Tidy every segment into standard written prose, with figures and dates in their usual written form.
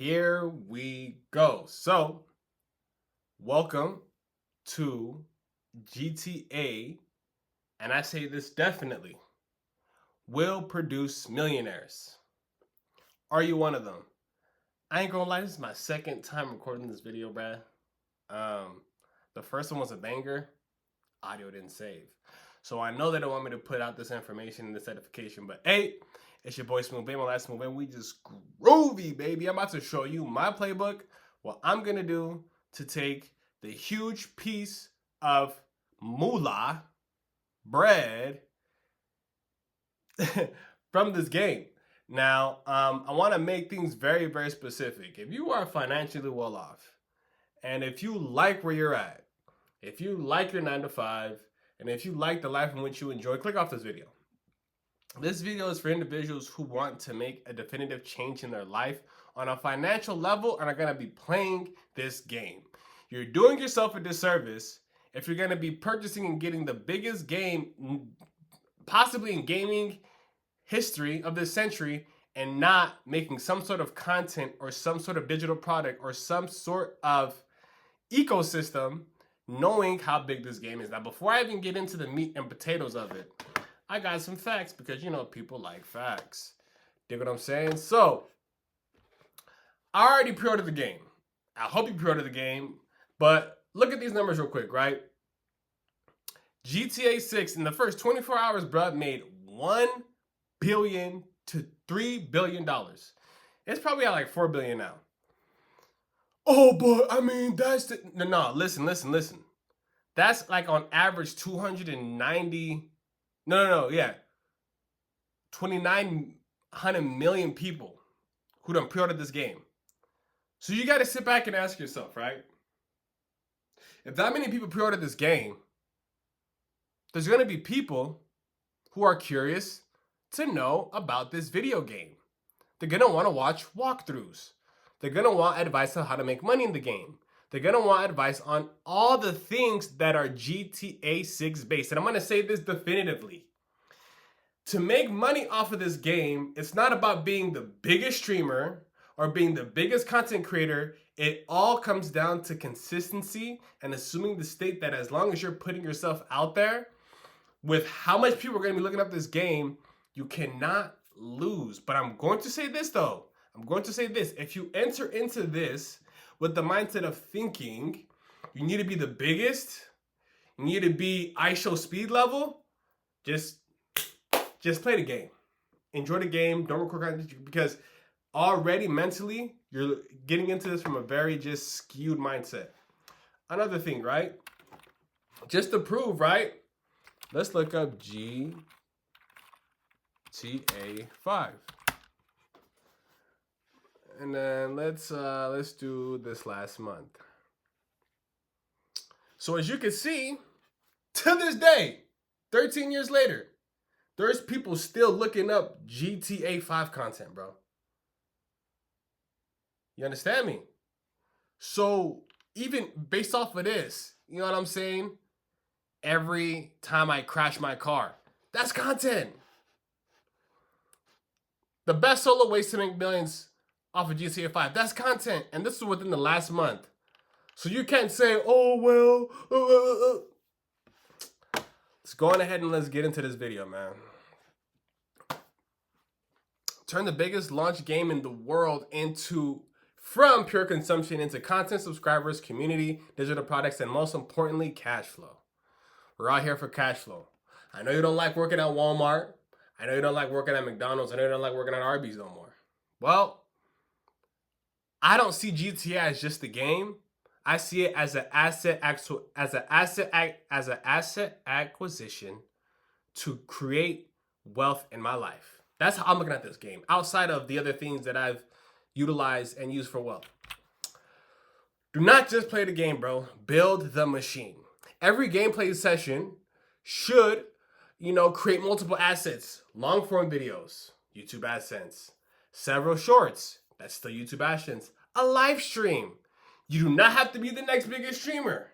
Here we go. So, welcome to GTA, and I say this definitely, will produce millionaires. Are you one of them? I ain't gonna lie, this is my second time recording this video, bruh. The first one was a banger. Audio didn't save. So I know they don't want me to put out this information and this edification, but hey, it's your boy Smooth Baby, my last Smooth Baby. We just groovy, baby. I'm about to show you my playbook, what I'm gonna do to take the huge piece of moolah, bread, from this game. Now, I want to make things very, very specific. If you are financially well off, and if you like where you're at, if you like your 9 to 5, and if you like the life in which you enjoy, click off this video. This video is for individuals who want to make a definitive change in their life on a financial level and are going to be playing this game. You're doing yourself a disservice if you're going to be purchasing and getting the biggest game, possibly in gaming history of this century, and not making some sort of content or some sort of digital product or some sort of ecosystem knowing how big this game is. Now, before I even get into the meat and potatoes of it, I got some facts because, you know, people like facts. Dig what I'm saying? So, I already pre-ordered the game. I hope you pre-ordered the game. But look at these numbers real quick, right? GTA 6 in the first 24 hours, bruh, made $1 billion to $3 billion. It's probably at like $4 billion now. Oh, but I mean, that's the... No, listen. That's like on average 290... Yeah. 2,900 million people who done pre-ordered this game. So you got to sit back and ask yourself, right? If that many people pre-ordered this game, there's going to be people who are curious to know about this video game. They're going to want to watch walkthroughs. They're going to want advice on how to make money in the game. They're going to want advice on all the things that are GTA 6 based. And I'm going to say this definitively. To make money off of this game, it's not about being the biggest streamer or being the biggest content creator. It all comes down to consistency and assuming the state that as long as you're putting yourself out there with how much people are going to be looking up this game, you cannot lose. But I'm going to say this though. If you enter into this with the mindset of thinking you need to be the biggest, you need to be ISO speed level, just play the game. Enjoy the game. Don't record content because already mentally you're getting into this from a very just skewed mindset. Another thing, right? Just to prove, right? Let's look up GTA 5. And then let's do this last month. So as you can see, to this day, 13 years later, there's people still looking up GTA 5 content, bro. You understand me? So even based off of this, you know what I'm saying? Every time I crash my car, that's content. The best solo ways to make millions off of GTA 5. That's content. And this is within the last month. So you can't say, oh, well. Let's go on ahead and let's get into this video, man. Turn the biggest launch game in the world from pure consumption into content, subscribers, community, digital products, and most importantly, cash flow. We're out here for cash flow. I know you don't like working at Walmart. I know you don't like working at McDonald's. I know you don't like working at Arby's no more. Well, I don't see GTA as just a game. I see it as an asset acquisition to create wealth in my life. That's how I'm looking at this game, outside of the other things that I've utilized and used for wealth. Do not just play the game, bro. Build the machine. Every gameplay session should, create multiple assets. Long form videos, YouTube AdSense. Several shorts, that's still YouTube AdSense. A live stream. You do not have to be the next biggest streamer.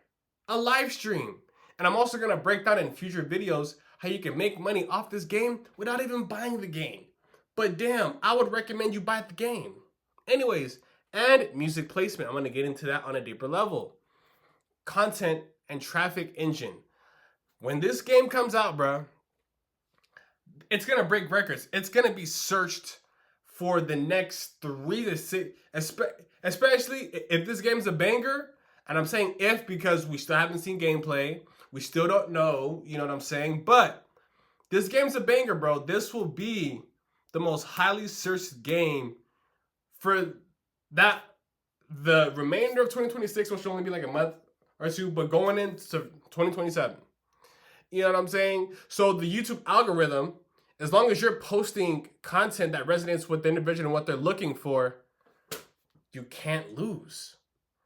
A live stream. And I'm also going to break down in future videos how you can make money off this game without even buying the game. But damn, I would recommend you buy the game. Anyways, and music placement. I'm going to get into that on a deeper level. Content and traffic engine. When this game comes out, bro, it's going to break records. It's going to be searched for the next 3 to 6, especially if this game's a banger. And I'm saying if because we still haven't seen gameplay. We still don't know, you know what I'm saying? But this game's a banger, bro. This will be the most highly searched game for that the remainder of 2026, which will only be like a month or two, but going into 2027. You know what I'm saying? So the YouTube algorithm, as long as you're posting content that resonates with the individual and what they're looking for, you can't lose.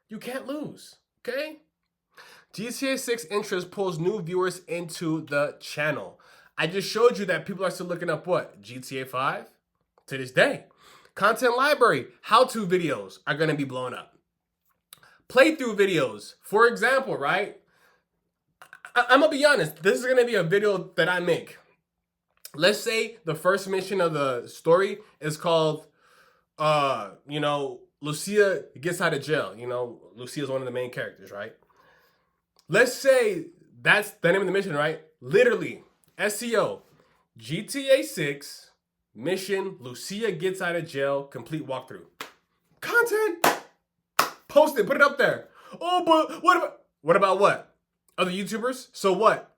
You can't lose, okay? GTA 6 interest pulls new viewers into the channel. I just showed you that people are still looking up what? GTA 5? To this day. Content library, how-to videos are going to be blown up. Playthrough videos, for example, right? I'm going to be honest. This is going to be a video that I make. Let's say the first mission of the story is called, Lucia gets out of jail. You know, Lucia is one of the main characters, right? Let's say that's the name of the mission, right? Literally, SEO, GTA 6, mission, Lucia gets out of jail, complete walkthrough. Content! Post it, put it up there. Oh, but what about what? Other YouTubers? So what?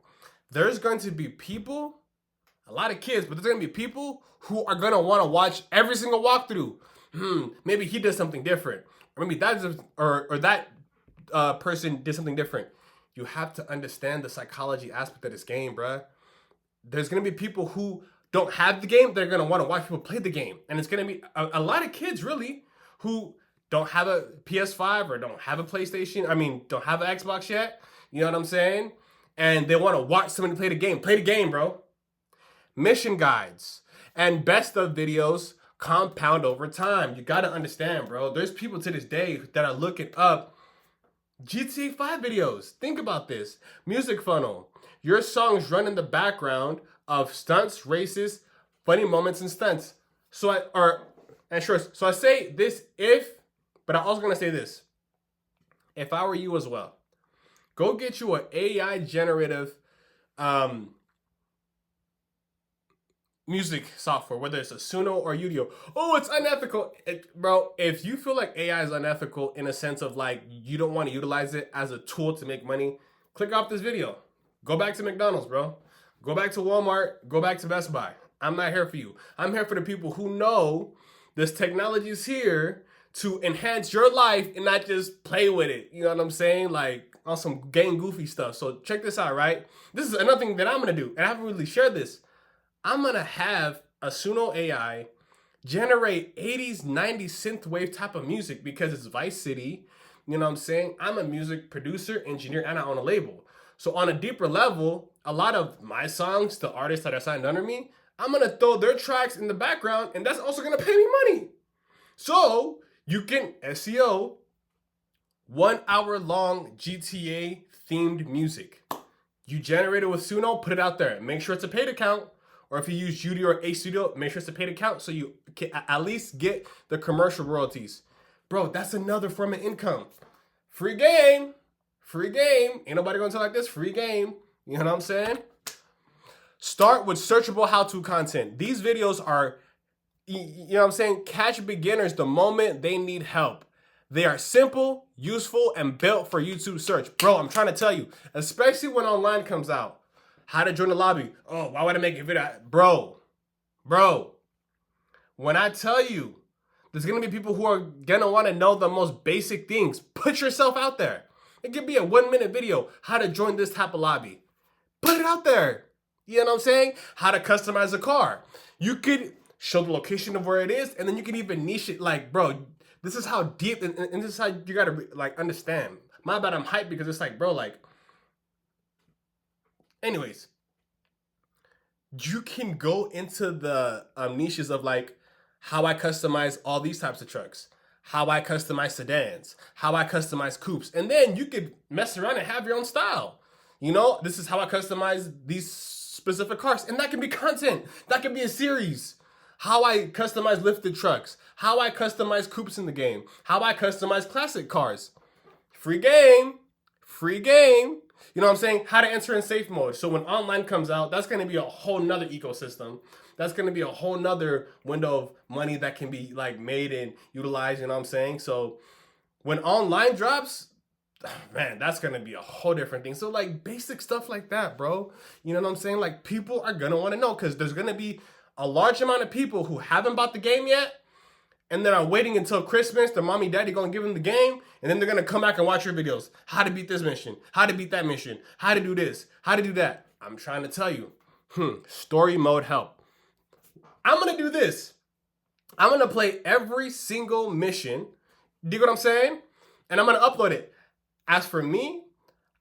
There's going to be people, a lot of kids, but there's going to be people who are going to want to watch every single walkthrough. Maybe he did something different. Or maybe that person did something different. You have to understand the psychology aspect of this game, bruh. There's going to be people who don't have the game. They're going to want to watch people play the game. And it's going to be a lot of kids, really, who don't have a PS5 or don't have a PlayStation. Don't have an Xbox yet. You know what I'm saying? And they want to watch somebody play the game. Play the game, bro. Mission guides and best of videos compound over time. You got to understand, bro. There's people to this day that are looking up GTA 5 videos. Think about this. Music funnel. Your songs run in the background of stunts, races, funny moments, and stunts. So I say this but I'm also going to say this. If I were you as well, go get you an AI generative music software, whether it's a Suno or Udio. Oh, it's unethical. Bro, if you feel like AI is unethical in a sense of like you don't want to utilize it as a tool to make money, click off this video. Go back to McDonald's, bro. Go back to Walmart. Go back to Best Buy. I'm not here for you. I'm here for the people who know this technology is here to enhance your life and not just play with it. You know what I'm saying? Like on some gang goofy stuff. So check this out, right? This is another thing that I'm going to do. And I haven't really shared this. I'm going to have a Suno AI generate 80s, 90s synthwave type of music because it's Vice City. You know what I'm saying? I'm a music producer, engineer, and I own a label. So on a deeper level, a lot of my songs, the artists that are signed under me, I'm going to throw their tracks in the background, and that's also going to pay me money. So you can SEO 1 hour long GTA themed music. You generate it with Suno, put it out there. Make sure it's a paid account. Or if you use Judy or A Studio, make sure it's a paid account so you can at least get the commercial royalties. Bro, that's another form of income. Free game. Free game. Ain't nobody gonna tell like this. Free game. You know what I'm saying? Start with searchable how-to content. These videos are, you know what I'm saying, catch beginners the moment they need help. They are simple, useful, and built for YouTube search. Bro, I'm trying to tell you, especially when online comes out. How to join the lobby. Oh, why would I make a video? Bro, when I tell you, there's going to be people who are going to want to know the most basic things. Put yourself out there. It could be a 1-minute video. How to join this type of lobby. Put it out there. You know what I'm saying? How to customize a car. You could show the location of where it is, and then you can even niche it. Like, bro, this is how deep, and this is how you got to, like, understand. My bad, I'm hyped because it's like, bro, like, anyways, you can go into the niches of like how I customize all these types of trucks, how I customize sedans, how I customize coupes, and then you could mess around and have your own style. You know, this is how I customize these specific cars, and that can be content. That can be a series. how I customize lifted trucks, how I customize coupes in the game, how I customize classic cars. Free game. Free game. You know what I'm saying? How to enter in safe mode. So when online comes out, that's going to be a whole nother ecosystem. That's going to be a whole nother window of money that can be like made and utilized. You know what I'm saying? So when online drops, man, that's going to be a whole different thing. So like basic stuff like that, bro. You know what I'm saying? Like people are going to want to know because there's going to be a large amount of people who haven't bought the game yet. And then I'm waiting until Christmas. The mommy, daddy gonna give them the game, and then they're gonna come back and watch your videos. How to beat this mission, how to beat that mission, how to do this, how to do that. I'm trying to tell you, story mode help. I'm gonna do this. I'm gonna play every single mission. Do you get what I'm saying? And I'm gonna upload it. As for me,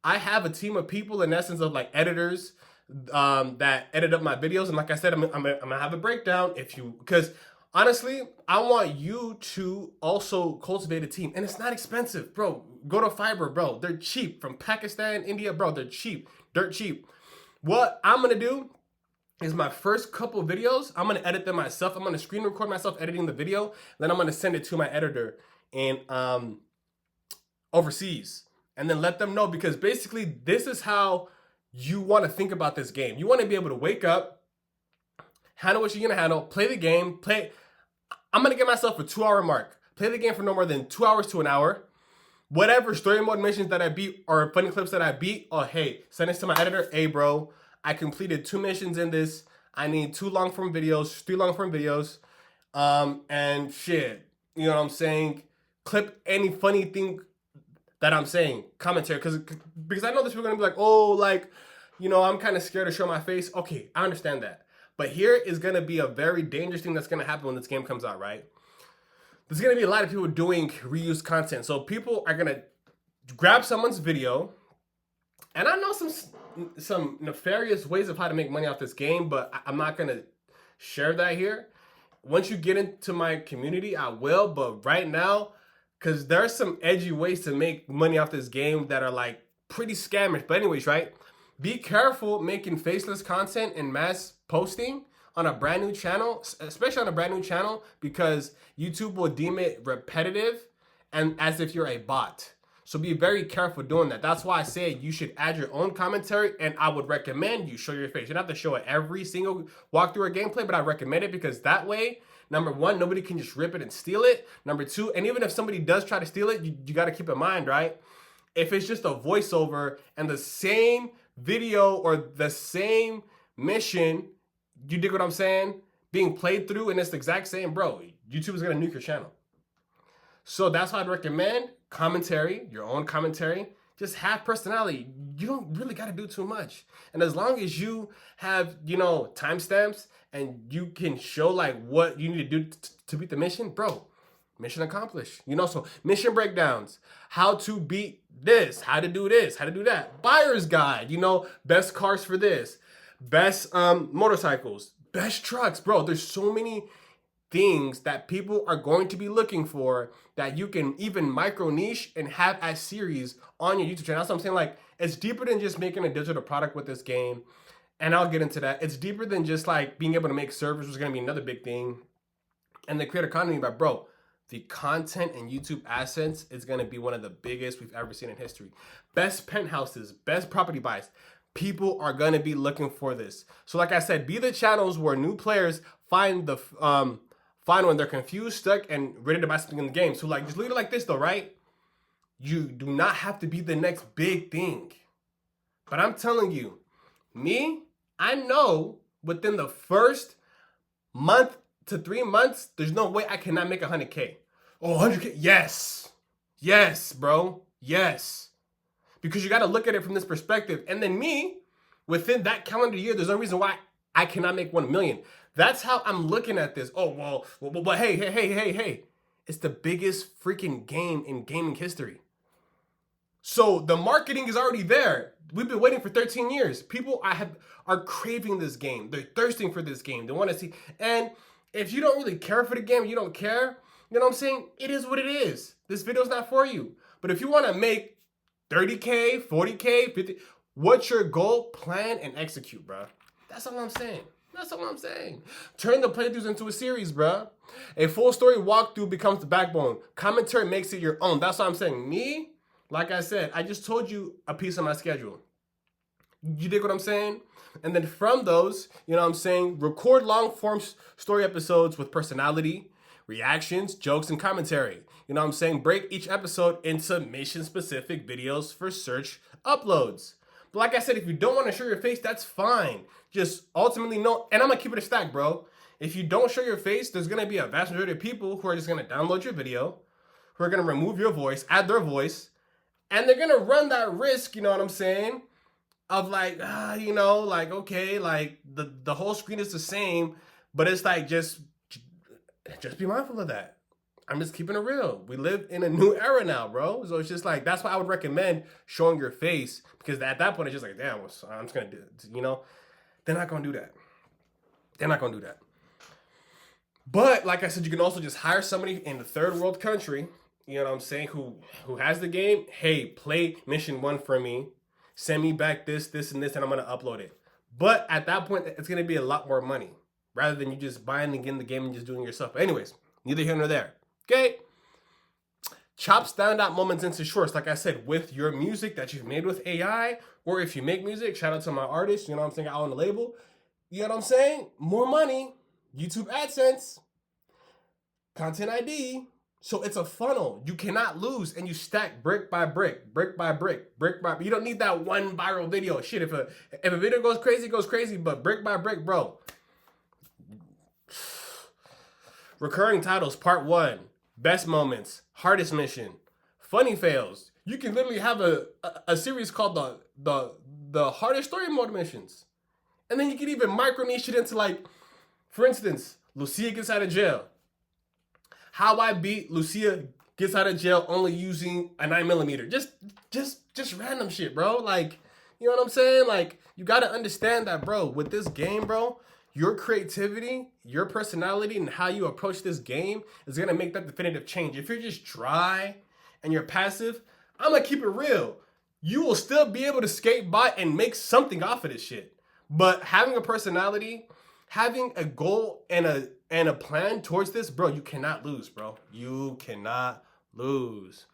I have a team of people, in essence of like editors, that edit up my videos. And like I said, I'm gonna have a breakdown because honestly, I want you to also cultivate a team. And it's not expensive, bro. Go to Fiverr, bro. They're cheap. From Pakistan, India, bro, they're cheap. Dirt cheap. What I'm going to do is my first couple videos, I'm going to edit them myself. I'm going to screen record myself editing the video. Then I'm going to send it to my editor in overseas. And then let them know, because basically this is how you want to think about this game. You want to be able to wake up, handle what you're going to handle, play the game, I'm going to give myself a 2-hour mark. Play the game for no more than 2 hours to an hour. Whatever story mode missions that I beat or funny clips that I beat, oh, hey, send this to my editor. Hey, bro, I completed 2 missions in this. I need 2 long-form videos, 3 long-form videos. And shit, you know what I'm saying? Clip any funny thing that I'm saying. Commentary, because I know this people are going to be like, oh, like, you know, I'm kind of scared to show my face. Okay, I understand that. But here is going to be a very dangerous thing that's going to happen when this game comes out, right? There's going to be a lot of people doing reused content. So people are going to grab someone's video. And I know some nefarious ways of how to make money off this game, but I'm not going to share that here. Once you get into my community, I will. But right now, because there are some edgy ways to make money off this game that are like pretty scamish. But anyways, right? Be careful making faceless content and mass posting on a brand new channel, especially on a brand new channel, because YouTube will deem it repetitive and as if you're a bot. So be very careful doing that. That's why I say you should add your own commentary, and I would recommend you show your face. You don't have to show it every single walkthrough or gameplay, but I recommend it because that way, number one, nobody can just rip it and steal it. Number two, and even if somebody does try to steal it, you got to keep in mind, right? If it's just a voiceover and the same video or the same mission, you dig what I'm saying, being played through and it's the exact same, bro, YouTube is going to nuke your channel. So that's why I'd recommend commentary, your own commentary. Just have personality. You don't really got to do too much. And as long as you have, you know, timestamps and you can show like what you need to do to beat the mission, bro, mission accomplished. You know, so mission breakdowns, how to beat this, how to do this, how to do that. Buyer's guide, you know, best cars for this, best motorcycles, best trucks. Bro, there's so many things that people are going to be looking for that you can even micro niche and have as series on your YouTube channel. That's what I'm saying. Like, it's deeper than just making a digital product with this game. And I'll get into that. It's deeper than just like being able to make servers, which is going to be another big thing. And the creator economy, but bro, the content and YouTube assets is going to be one of the biggest we've ever seen in history. Best penthouses, best property buys. People are going to be looking for this. So like I said, be the channels where new players find when they're confused, stuck, and ready to buy something in the game. So like, just leave it like this though, right? You do not have to be the next big thing. But I'm telling you, I know within the first month to 3 months, there's no way I cannot make 100K. Oh, 100K, yes. Yes, bro, yes. Because you got to look at it from this perspective. And then within that calendar year, there's no reason why I cannot make 1 million. That's how I'm looking at this. Oh, well, hey. It's the biggest freaking game in gaming history. So the marketing is already there. We've been waiting for 13 years. People are craving this game. They're thirsting for this game. They want to see. And if you don't really care for the game, you don't care, you know what I'm saying? It is what it is. This video's not for you. But if you want to make 30K, 40K, 50, what's your goal? Plan and execute, bro. That's all I'm saying. That's all I'm saying. Turn the playthroughs into a series, bruh. A full story walkthrough becomes the backbone. Commentary makes it your own. That's what I'm saying. Me, like I said, I just told you a piece of my schedule. You dig what I'm saying? And then from those, you know what I'm saying, record long form story episodes with personality, reactions, jokes, and commentary. You know what I'm saying? Break each episode into mission specific videos for search uploads. But like I said, if you don't want to show your face, that's fine. Just ultimately know, and I'm gonna keep it a stack, bro. If you don't show your face, there's gonna be a vast majority of people who are just gonna download your video, who are gonna remove your voice, add their voice, and they're gonna run that risk, you know what I'm saying? Of like, you know, like, okay, like the whole screen is the same, but it's like just be mindful of that. I'm just keeping it real. We live in a new era now, bro. So it's just like, that's why I would recommend showing your face, because at that point it's just like, damn, I'm just gonna do it, you know? They're not gonna do that. They're not gonna do that. But like I said, you can also just hire somebody in the third world country, you know what I'm saying, who has the game. Hey, play mission 1 for me. Send me back this, and this, and I'm gonna upload it. But at that point, it's gonna be a lot more money, rather than you just buying and getting the game and just doing it yourself. But anyways, neither here nor there. Okay? Chop standout moments into shorts, like I said, with your music that you've made with AI, or if you make music, shout out to my artists, you know what I'm saying, out on the label. You know what I'm saying? More money, YouTube AdSense, Content ID. So it's a funnel. You cannot lose, and you stack brick by brick, brick by brick, brick by. You don't need that one viral video. Shit, if a video goes crazy, it goes crazy. But brick by brick, bro. Recurring titles, part 1, best moments, hardest mission, funny fails. You can literally have a series called the hardest story mode missions, and then you can even micro niche it into, like, for instance, Lucia gets out of jail. How I beat Lucia gets out of jail only using a 9mm. Just random shit, bro. Like, you know what I'm saying? Like, you gotta understand that, bro. With this game, bro, your creativity, your personality, and how you approach this game is gonna make that definitive change. If you're just dry and you're passive, I'm gonna keep it real. You will still be able to skate by and make something off of this shit. But having a personality, having a goal and a plan towards this, bro, you cannot lose, bro. You cannot lose.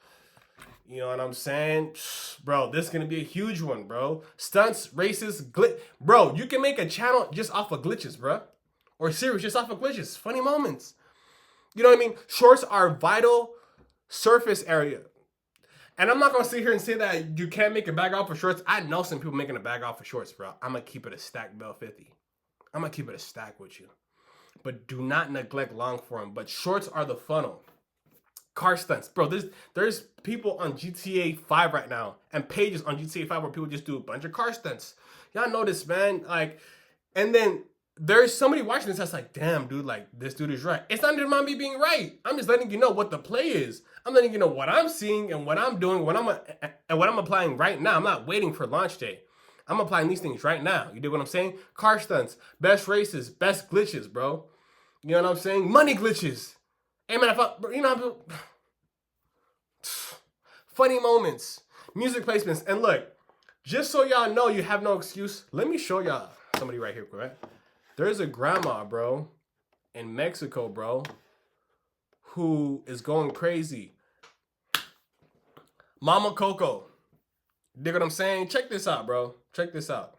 You know what I'm saying? Bro, this is going to be a huge one, bro. Stunts, races, bro, you can make a channel just off of glitches, bro. Or a series just off of glitches. Funny moments. You know what I mean? Shorts are vital surface area. And I'm not going to sit here and say that you can't make a bag off of shorts. I know some people making a bag off of shorts, bro. I'm going to keep it a stack Bell 50. I'm going to keep it a stack with you. But do not neglect long form. But shorts are the funnel. Car stunts. Bro, there's people on GTA 5 right now, and pages on GTA 5 where people just do a bunch of car stunts. Y'all know this, man. Like, and then there's somebody watching this that's like, damn, dude, like, this dude is right. It's not even about me being right. I'm just letting you know what the play is. I'm letting you know what I'm seeing and what I'm doing, what I'm applying right now. I'm not waiting for launch day. I'm applying these things right now. You dig what I'm saying? Car stunts, best races, best glitches, bro. You know what I'm saying? Money glitches. Hey, man, funny moments, music placements. And look, just so y'all know you have no excuse, let me show y'all somebody right here, right? There's a grandma, bro, in Mexico, bro, who is going crazy. Mama Coco. Dig what I'm saying? Check this out, bro. Check this out.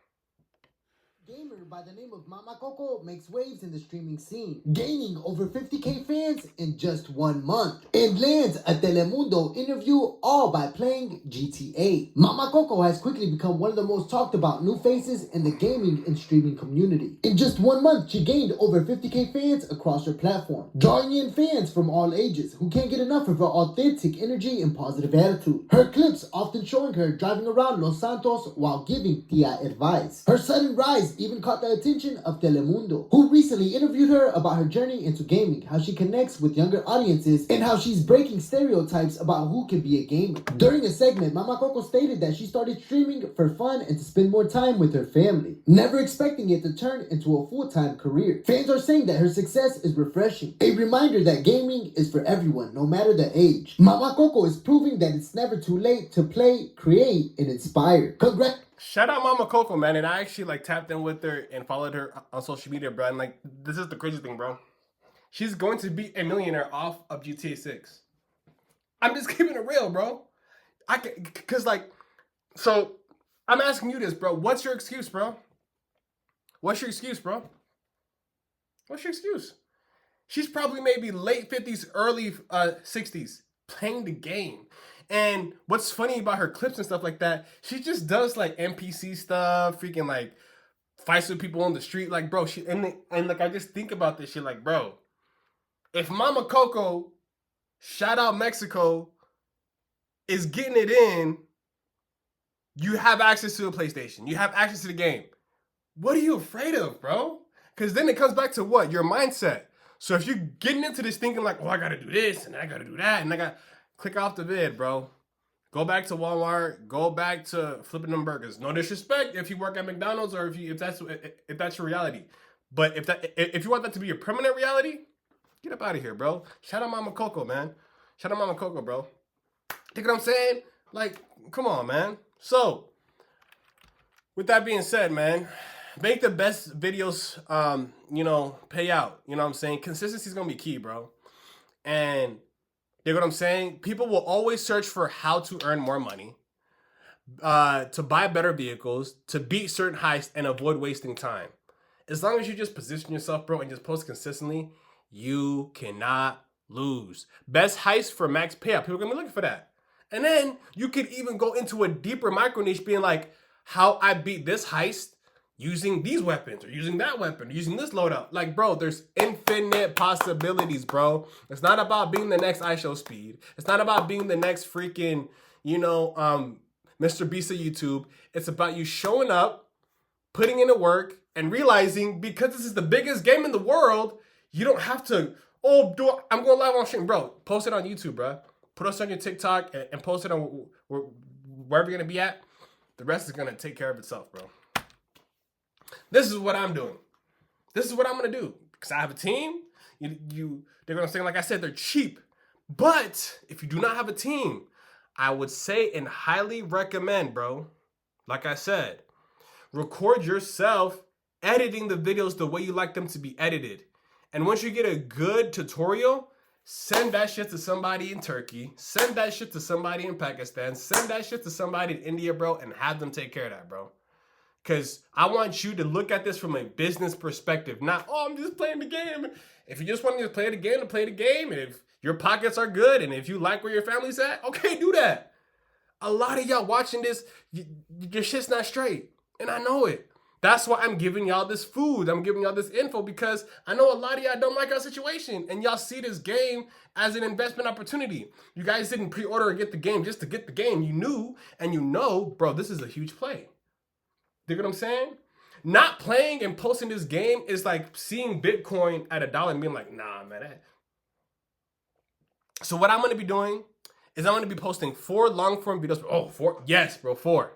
Gamer by the name of Mama Coco makes waves in the streaming scene, gaining over 50k fans in just 1 month, and lands a Telemundo interview all by playing GTA. Mama Coco has quickly become one of the most talked about new faces in the gaming and streaming community. In just 1 month, she gained over 50k fans across her platform, drawing in fans from all ages who can't get enough of her authentic energy and positive attitude. Her clips often showing her driving around Los Santos while giving tia advice. Her sudden rise even caught the attention of Telemundo, who recently interviewed her about her journey into gaming, how she connects with younger audiences, and how she's breaking stereotypes about who can be a gamer. During a segment, Mama Coco stated that she started streaming for fun and to spend more time with her family, never expecting it to turn into a full-time career. Fans are saying that her success is refreshing, a reminder that gaming is for everyone, no matter the age. Mama Coco is proving that it's never too late to play, create, and inspire. Shout out Mama Coco, man. And I actually like tapped in with her and followed her on social media, bro. And like, this is the crazy thing, bro. She's going to be a millionaire off of GTA 6. I'm just keeping it real, bro. Cause like, so I'm asking you this, bro. What's your excuse, bro? What's your excuse, bro? What's your excuse? She's probably maybe late 50s, early 60s playing the game. And what's funny about her clips and stuff like that, she just does like NPC stuff, freaking like fights with people on the street. Like, bro, and like I just think about this shit, like, bro, if Mama Coco, shout out Mexico, is getting it in, you have access to a PlayStation. You have access to the game. What are you afraid of, bro? Because then it comes back to what? Your mindset. So if you're getting into this thinking like, oh, I gotta do this and I gotta do that and I got click off the vid, bro. Go back to Walmart. Go back to flipping them burgers. No disrespect if you work at McDonald's or if that's your reality. But if you want that to be your permanent reality, get up out of here, bro. Shout out Mama Coco, man. Shout out Mama Coco, bro. Think what I'm saying? Like, come on, man. So, with that being said, man, make the best videos, pay out. You know what I'm saying? Consistency is going to be key, bro. And you know what I'm saying? People will always search for how to earn more money, to buy better vehicles, to beat certain heists, and avoid wasting time. As long as you just position yourself, bro, and just post consistently, you cannot lose. Best heist for max payout. People are going to be looking for that. And then you could even go into a deeper micro niche being like, how I beat this heist using these weapons or using that weapon, or using this loadout. Like, bro, there's infinite possibilities, bro. It's not about being the next IShowSpeed. It's not about being the next freaking, Mr. Beast of YouTube. It's about you showing up, putting in the work, and realizing because this is the biggest game in the world, you don't have to, I'm going live on stream. Bro, post it on YouTube, bro. Put us on your TikTok and post it on wherever you're going to be at. The rest is going to take care of itself, bro. This is what I'm doing. This is what I'm going to do. Because I have a team. They're going to say, like I said, they're cheap. But if you do not have a team, I would say and highly recommend, bro, like I said, record yourself editing the videos the way you like them to be edited. And once you get a good tutorial, send that shit to somebody in Turkey. Send that shit to somebody in Pakistan. Send that shit to somebody in India, bro, and have them take care of that, bro. Because I want you to look at this from a business perspective. Not, I'm just playing the game. If you just want to play the game, to play the game. And if your pockets are good and if you like where your family's at, okay, do that. A lot of y'all watching this, your shit's not straight. And I know it. That's why I'm giving y'all this food. I'm giving y'all this info because I know a lot of y'all don't like our situation. And y'all see this game as an investment opportunity. You guys didn't pre-order or get the game just to get the game. You knew and you know, bro, this is a huge play. You get what I'm saying? Not playing and posting this game is like seeing Bitcoin at $1 and being like, nah, man. So what I'm going to be doing is I'm going to be posting 4 long-form videos. 4? Yes, bro, 4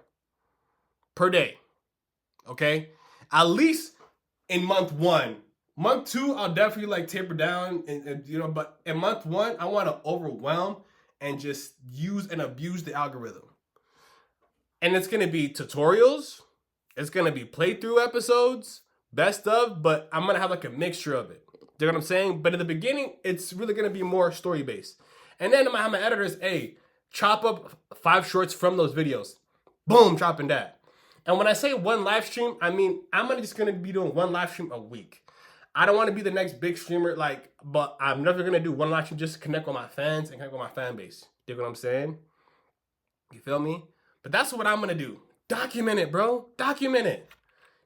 per day. Okay? At least in month 1. Month 2, I'll definitely like taper down, but in month 1, I want to overwhelm and just use and abuse the algorithm. And it's going to be tutorials. It's going to be playthrough episodes, best of, but I'm going to have like a mixture of it. You know what I'm saying? But in the beginning, it's really going to be more story-based. And then I'm going to have my editors, chop up 5 shorts from those videos. Boom, chopping that. And when I say 1 live stream, I mean, I'm just going to be doing 1 live stream a week. I don't want to be the next big streamer, but I'm never going to do 1 live stream just to connect with my fans and connect with my fan base. You know what I'm saying? You feel me? But that's what I'm going to do. Document it, bro. Document it.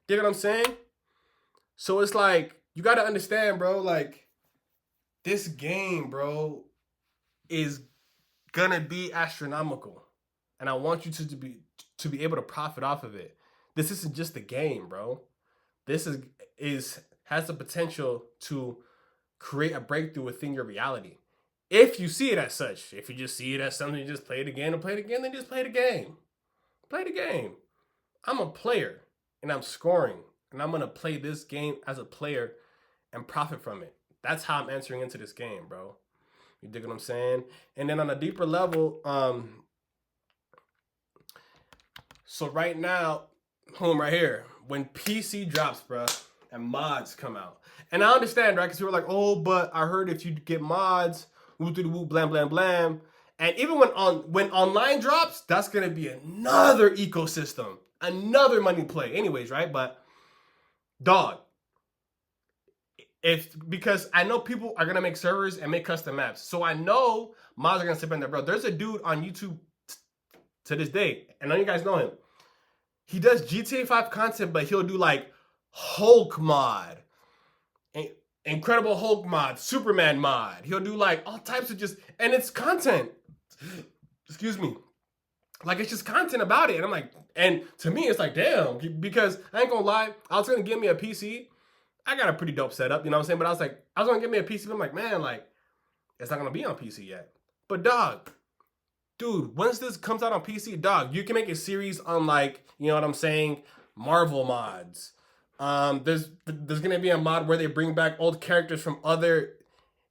You know what I'm saying? So it's like, you got to understand, bro, like, this game, bro, is going to be astronomical. And I want you to be able to profit off of it. This isn't just a game, bro. This has the potential to create a breakthrough within your reality. If you see it as such. If you just see it as something, you just play it again and play it again, then just play the game. Play the game. I'm a player and I'm scoring and I'm going to play this game as a player and profit from it. That's how I'm entering into this game, bro. You dig what I'm saying? And then on a deeper level, So right now, home right here, when PC drops, bro, and mods come out, and I understand, right? Because people are like, oh, but I heard if you get mods, woo doo woo, blam blam blam, and even when online drops, that's gonna be another ecosystem, another money play. Anyways, right? But dog, because I know people are gonna make servers and make custom maps, so I know mods are gonna sit in there, bro. There's a dude on YouTube to this day, and none of you guys know him. He does GTA 5 content, but he'll do like Hulk mod, Incredible Hulk mod, Superman mod. He'll do like all types of and it's content. Excuse me. Like it's just content about it. And I'm like, and to me, it's like, damn, because I ain't gonna lie, I was gonna give me a PC. I got a pretty dope setup, you know what I'm saying? But I was gonna give me a PC, but I'm like, man, like, it's not gonna be on PC yet. But dog, dude, once this comes out on PC, dog, you can make a series on like, you know what I'm saying, Marvel mods. There's gonna be a mod where they bring back old characters from other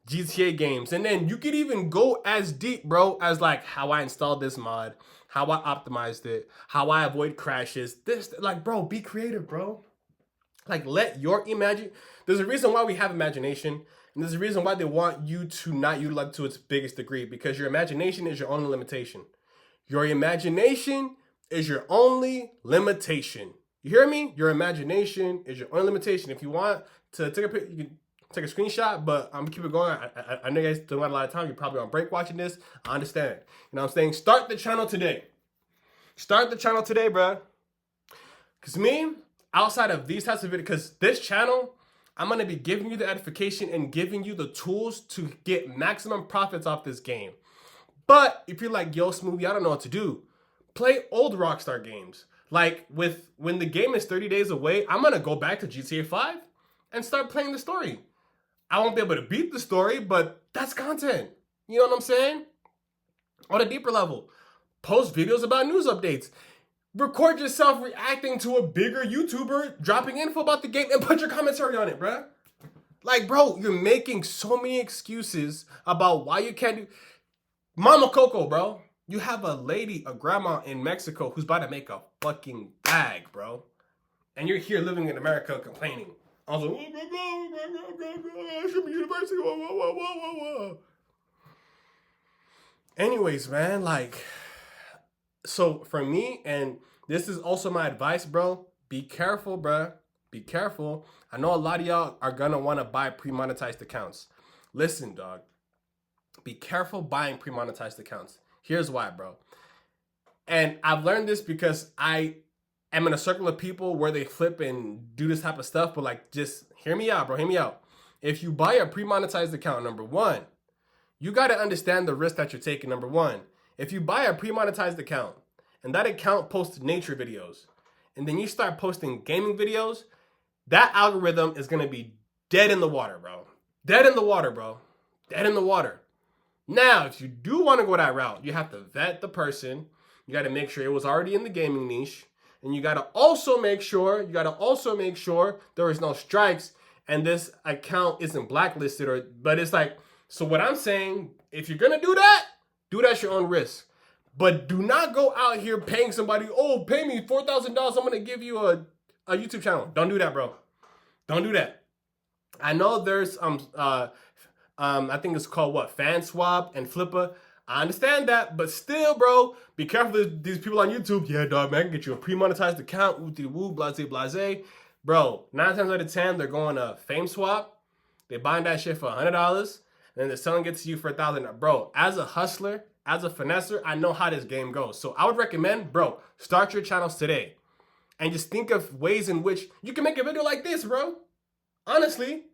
GTA games, and then you could even go as deep, bro, as like how I installed this mod, how I optimized it, how I avoid crashes. This, like, bro, be creative, bro. Like, let your imagine. There's a reason why we have imagination, and there's a reason why they want you to not utilize it to its biggest degree, because your imagination is your only limitation. Your imagination is your only limitation. You hear me? Your imagination is your only limitation. If you want to take a picture, you can take a screenshot, but I'm gonna keep it going. I know you guys don't have a lot of time. You're probably on break watching this. I understand. You know what I'm saying? Start the channel today. Start the channel today, bro. Because me, outside of these types of videos, because this channel, I'm going to be giving you the edification and giving you the tools to get maximum profits off this game. But if you're like, yo, Smoothie, I don't know what to do, play old Rockstar games. Like, when the game is 30 days away, I'm going to go back to GTA 5 and start playing the story. I won't be able to beat the story, but that's content. You know what I'm saying? On a deeper level, post videos about news updates. Record yourself reacting to a bigger YouTuber dropping info about the game and put your commentary on it, bruh. Like, bro, you're making so many excuses about why you can't do... Mama Coco, bro. You have a lady, a grandma in Mexico who's about to make a fucking bag, bro. And you're here living in America complaining. I was like, I should be university. Whoa. Anyways, man, like... So for me, and this is also my advice, bro, be careful, bro. Be careful. I know a lot of y'all are going to want to buy pre-monetized accounts. Listen, dog. Be careful buying pre-monetized accounts. Here's why, bro. And I've learned this because I am in a circle of people where they flip and do this type of stuff. But like, just hear me out, bro. Hear me out. If you buy a pre-monetized account, number one, you got to understand the risk that you're taking, number one. If you buy a pre-monetized account and that account posts nature videos and then you start posting gaming videos, that algorithm is going to be dead in the water, bro. Dead in the water, bro. Dead in the water. Now, if you do want to go that route, you have to vet the person. You got to make sure it was already in the gaming niche. And you got to also make sure there is no strikes and this account isn't blacklisted but it's like, so what I'm saying, if you're going to do that at your own risk. But do not go out here paying somebody, oh, pay me $4,000. I'm going to give you a YouTube channel. Don't do that, bro. Don't do that. I know there's, I think it's called what? FanSwap and Flippa. I understand that, but still, bro, be careful with these people on YouTube. Yeah, dog, man, I can get you a pre-monetized account. Woo, blase. Bro, 9 times out of 10, they're going to FameSwap. They buying that shit for $100. And they're selling it to you for $1,000. Bro, as a hustler, as a finesser, I know how this game goes. So I would recommend, bro, start your channels today. And just think of ways in which you can make a video like this, bro. Honestly,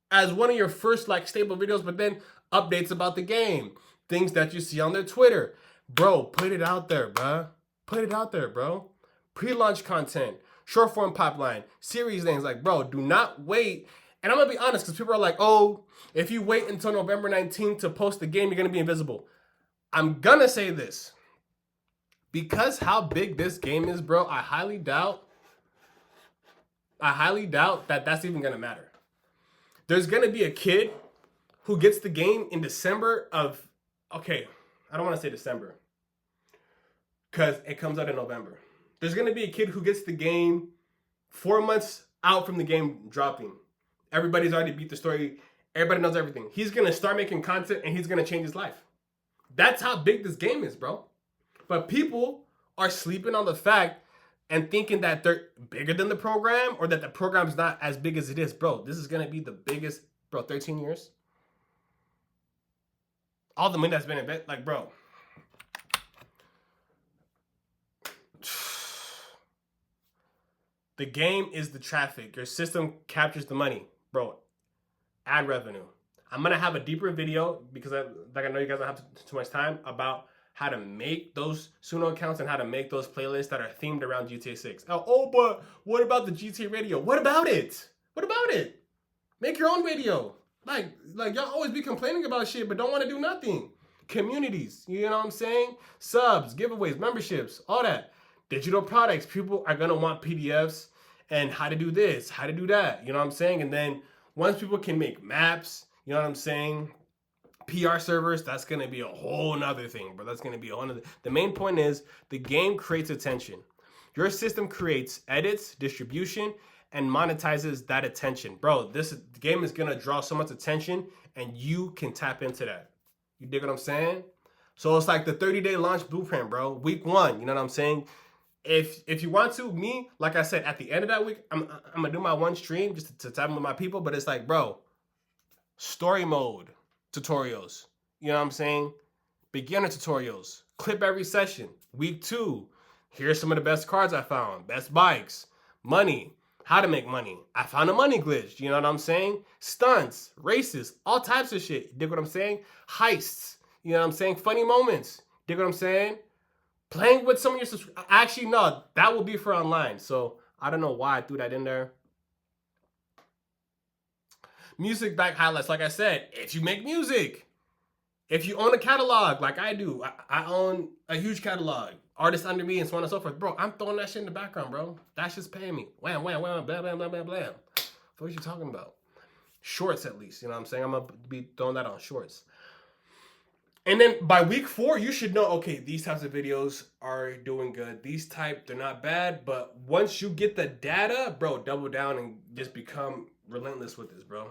as one of your first like stable videos, but then updates about the game. Things that you see on their Twitter. Bro, put it out there, bro. Put it out there, bro. Pre-launch content, short form pipeline, series names. Like, bro, do not wait. And I'm going to be honest, because people are like, oh, if you wait until November 19th to post the game, you're going to be invisible. I'm going to say this. Because how big this game is, bro, I highly doubt that that's even going to matter. There's going to be a kid who gets the game in December of, okay, I don't want to say December, because it comes out in November. There's going to be a kid who gets the game 4 months out from the game dropping. Everybody's already beat the story. Everybody knows everything. He's going to start making content and he's going to change his life. That's how big this game is, bro. But people are sleeping on the fact and thinking that they're bigger than the program or that the program's not as big as it is. Bro, this is going to be the biggest, 13 years. All the money that's been invested, like, bro. The game is the traffic. Your system captures the money, bro. Ad revenue. I'm going to have a deeper video because I know you guys don't have too much time about how to make those Suno accounts and how to make those playlists that are themed around GTA 6. Oh, but what about the GTA radio? What about it? What about it? Make your own radio. Like y'all always be complaining about shit, but don't want to do nothing. Communities, you know what I'm saying? Subs, giveaways, memberships, all that. Digital products. People are going to want PDFs and how to do this, how to do that. You know what I'm saying? And then once people can make maps, you know what I'm saying? PR servers, that's going to be a whole nother thing, bro. That's going to be a whole nother. The main point is the game creates attention. Your system creates edits, distribution, and monetizes that attention. Bro, the game is going to draw so much attention and you can tap into that. You dig what I'm saying? So it's like the 30-day launch blueprint, bro. Week 1, you know what I'm saying? If you want to, me, like I said, at the end of that week, I'm going to do my one stream just to tap in with my people. But it's like, bro, story mode tutorials, you know what I'm saying? Beginner tutorials, clip every session. Week 2, here's some of the best cards I found, best bikes, money, how to make money. I found a money glitch, you know what I'm saying? Stunts, races, all types of shit. You dig what I'm saying? Heists, you know what I'm saying? Funny moments, dig what I'm saying? Playing with some of your subscribers. Actually, no, that will be for online. So I don't know why I threw that in there. Music back highlights, like I said, if you make music, if you own a catalog like I do, I own a huge catalog, artists under me and so on and so forth, bro, I'm throwing that shit in the background, bro. That's just paying me. Wham, wham, wham, blam, blam, blam, blam, blam. What are you talking about? Shorts, at least, you know what I'm saying? I'm going to be throwing that on shorts. And then by week 4, you should know, okay, these types of videos are doing good. These type, they're not bad, but once you get the data, bro, double down and just become relentless with this, bro.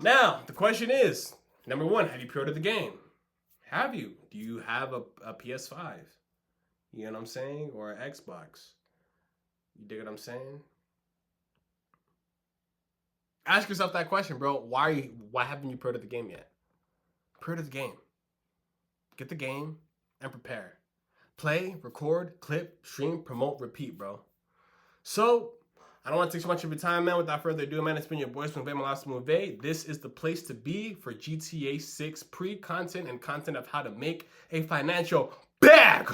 Now, the question is, number 1, have you pre-ordered the game? Have you? Do you have a PS5? You know what I'm saying? Or an Xbox? You dig what I'm saying? Ask yourself that question, bro. Why haven't you pre-ordered the game yet? Pre-order the game. Get the game and prepare. Play, record, clip, stream, promote, repeat, bro. So, I don't want to take too much of your time, man. Without further ado, man, it's been your boy, Millionaires. This is the place to be for GTA 6 pre-content and content of how to make a financial bag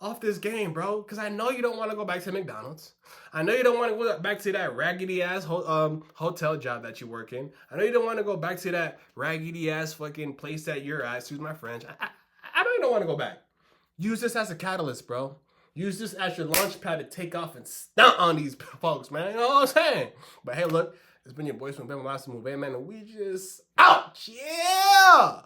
off this game, bro. Because I know you don't want to go back to McDonald's. I know you don't want to go back to that raggedy-ass hotel job that you work in. I know you don't want to go back to that raggedy-ass fucking place that you're at. Excuse my French. I know you don't want to go back. Use this as a catalyst, bro. Use this as your launch pad to take off and stunt on these folks, man. You know what I'm saying? But hey, look, it's been your boys from Millionaires, man, and we just out. Yeah!